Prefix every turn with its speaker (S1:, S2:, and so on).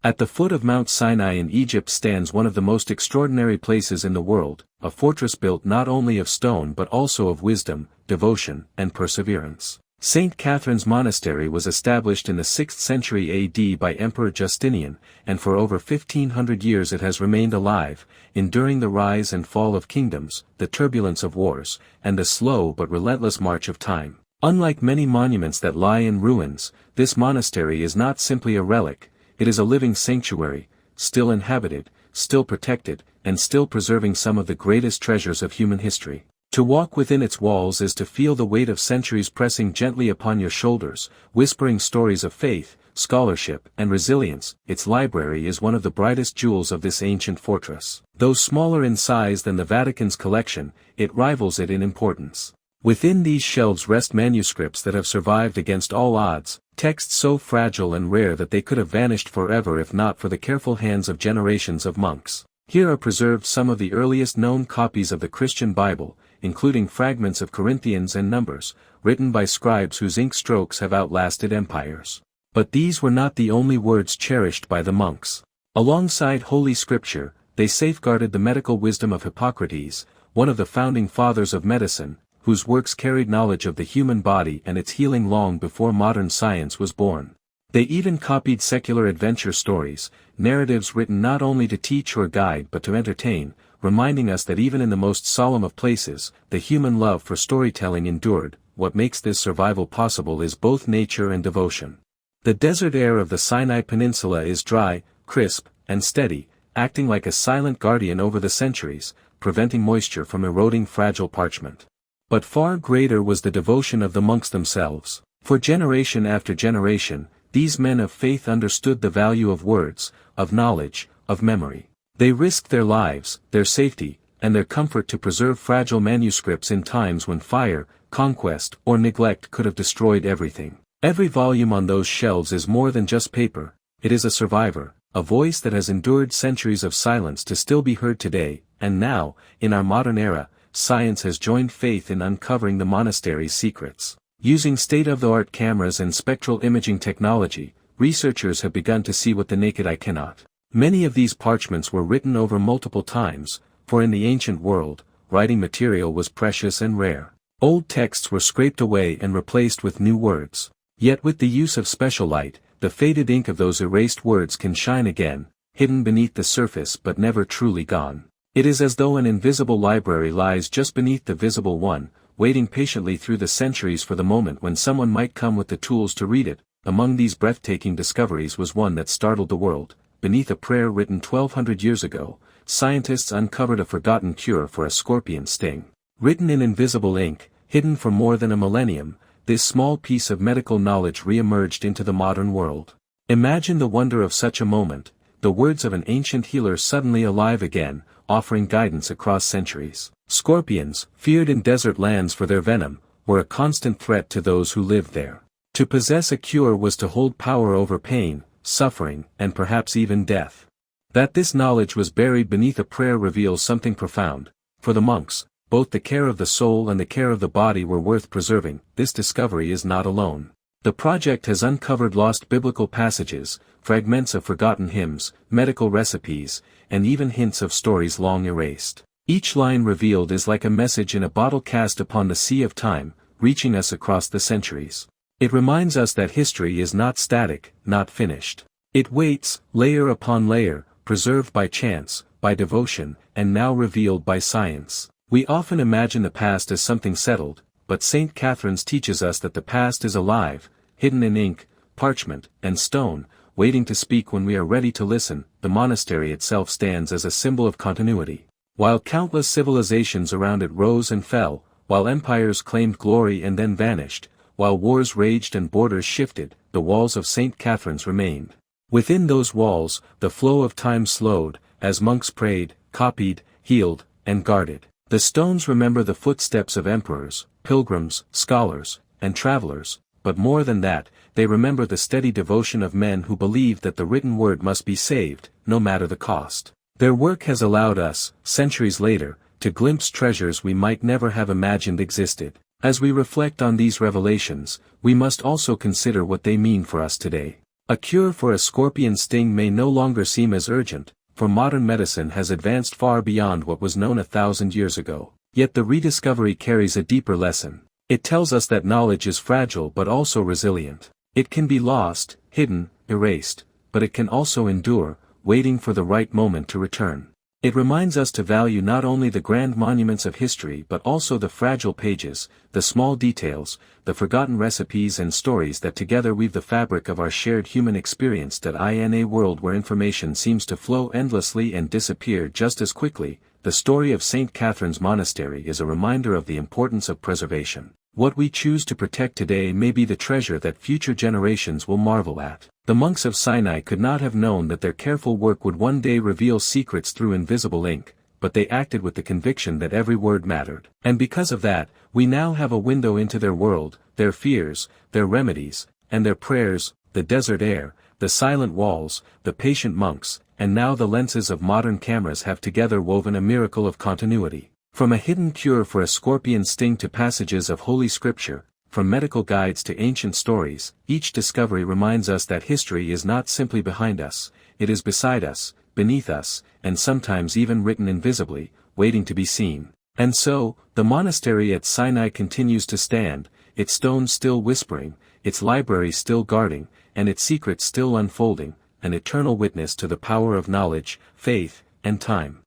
S1: At the foot of Mount Sinai in Egypt stands one of the most extraordinary places in the world, a fortress built not only of stone but also of wisdom, devotion, and perseverance. St. Catherine's Monastery was established in the 6th century AD by Emperor Justinian, and for over 1500 years it has remained alive, enduring the rise and fall of kingdoms, the turbulence of wars, and the slow but relentless march of time. Unlike many monuments that lie in ruins, this monastery is not simply a relic. It is a living sanctuary, still inhabited, still protected, and still preserving some of the greatest treasures of human history. To walk within its walls is to feel the weight of centuries pressing gently upon your shoulders, whispering stories of faith, scholarship, and resilience. Its library is one of the brightest jewels of this ancient fortress. Though smaller in size than the Vatican's collection, it rivals it in importance. Within these shelves rest manuscripts that have survived against all odds, texts so fragile and rare that they could have vanished forever if not for the careful hands of generations of monks. Here are preserved some of the earliest known copies of the Christian Bible, including fragments of Corinthians and Numbers, written by scribes whose ink strokes have outlasted empires. But these were not the only words cherished by the monks. Alongside Holy Scripture, they safeguarded the medical wisdom of Hippocrates, one of the founding fathers of medicine, whose works carried knowledge of the human body and its healing long before modern science was born. They even copied secular adventure stories, narratives written not only to teach or guide but to entertain, reminding us that even in the most solemn of places, the human love for storytelling endured. What makes this survival possible is both nature and devotion. The desert air of the Sinai Peninsula is dry, crisp, and steady, acting like a silent guardian over the centuries, preventing moisture from eroding fragile parchment. But far greater was the devotion of the monks themselves. For generation after generation, these men of faith understood the value of words, of knowledge, of memory. They risked their lives, their safety, and their comfort to preserve fragile manuscripts in times when fire, conquest, or neglect could have destroyed everything. Every volume on those shelves is more than just paper. It is a survivor, a voice that has endured centuries of silence to still be heard today, and now, in our modern era, science has joined faith in uncovering the monastery's secrets. Using state-of-the-art cameras and spectral imaging technology, researchers have begun to see what the naked eye cannot. Many of these parchments were written over multiple times, for in the ancient world, writing material was precious and rare. Old texts were scraped away and replaced with new words. Yet with the use of special light, the faded ink of those erased words can shine again, hidden beneath the surface but never truly gone. It is as though an invisible library lies just beneath the visible one, waiting patiently through the centuries for the moment when someone might come with the tools to read it. Among these breathtaking discoveries was one that startled the world. Beneath a prayer written 1200 years ago, scientists uncovered a forgotten cure for a scorpion sting. Written in invisible ink, hidden for more than a millennium, this small piece of medical knowledge re-emerged into the modern world. Imagine the wonder of such a moment, the words of an ancient healer suddenly alive again, offering guidance across centuries. Scorpions, feared in desert lands for their venom, were a constant threat to those who lived there. To possess a cure was to hold power over pain, suffering, and perhaps even death. That this knowledge was buried beneath a prayer reveals something profound. For the monks, both the care of the soul and the care of the body were worth preserving. This discovery is not alone. The project has uncovered lost biblical passages, fragments of forgotten hymns, medical recipes, and even hints of stories long erased. Each line revealed is like a message in a bottle cast upon the sea of time, reaching us across the centuries. It reminds us that history is not static, not finished. It waits, layer upon layer, preserved by chance, by devotion, and now revealed by science. We often imagine the past as something settled, but St. Catherine's teaches us that the past is alive, hidden in ink, parchment, and stone, waiting to speak when we are ready to listen. The monastery itself stands as a symbol of continuity. While countless civilizations around it rose and fell, while empires claimed glory and then vanished, while wars raged and borders shifted, the walls of St. Catherine's remained. Within those walls, the flow of time slowed, as monks prayed, copied, healed, and guarded. The stones remember the footsteps of emperors, pilgrims, scholars, and travelers, but more than that, they remember the steady devotion of men who believed that the written word must be saved, no matter the cost. Their work has allowed us, centuries later, to glimpse treasures we might never have imagined existed. As we reflect on these revelations, we must also consider what they mean for us today. A cure for a scorpion sting may no longer seem as urgent, for modern medicine has advanced far beyond what was known 1,000 years ago. Yet the rediscovery carries a deeper lesson. It tells us that knowledge is fragile but also resilient. It can be lost, hidden, erased, but it can also endure, waiting for the right moment to return. It reminds us to value not only the grand monuments of history but also the fragile pages, the small details, the forgotten recipes and stories that together weave the fabric of our shared human experience. In a world where information seems to flow endlessly and disappear just as quickly, the story of St. Catherine's Monastery is a reminder of the importance of preservation. What we choose to protect today may be the treasure that future generations will marvel at. The monks of Sinai could not have known that their careful work would one day reveal secrets through invisible ink, but they acted with the conviction that every word mattered. And because of that, we now have a window into their world, their fears, their remedies, and their prayers, the desert air, the silent walls, the patient monks, and now the lenses of modern cameras have together woven a miracle of continuity. From a hidden cure for a scorpion sting to passages of Holy Scripture, from medical guides to ancient stories, each discovery reminds us that history is not simply behind us, it is beside us, beneath us, and sometimes even written invisibly, waiting to be seen. And so, the monastery at Sinai continues to stand, its stones still whispering, its library still guarding, and its secrets still unfolding, an eternal witness to the power of knowledge, faith, and time.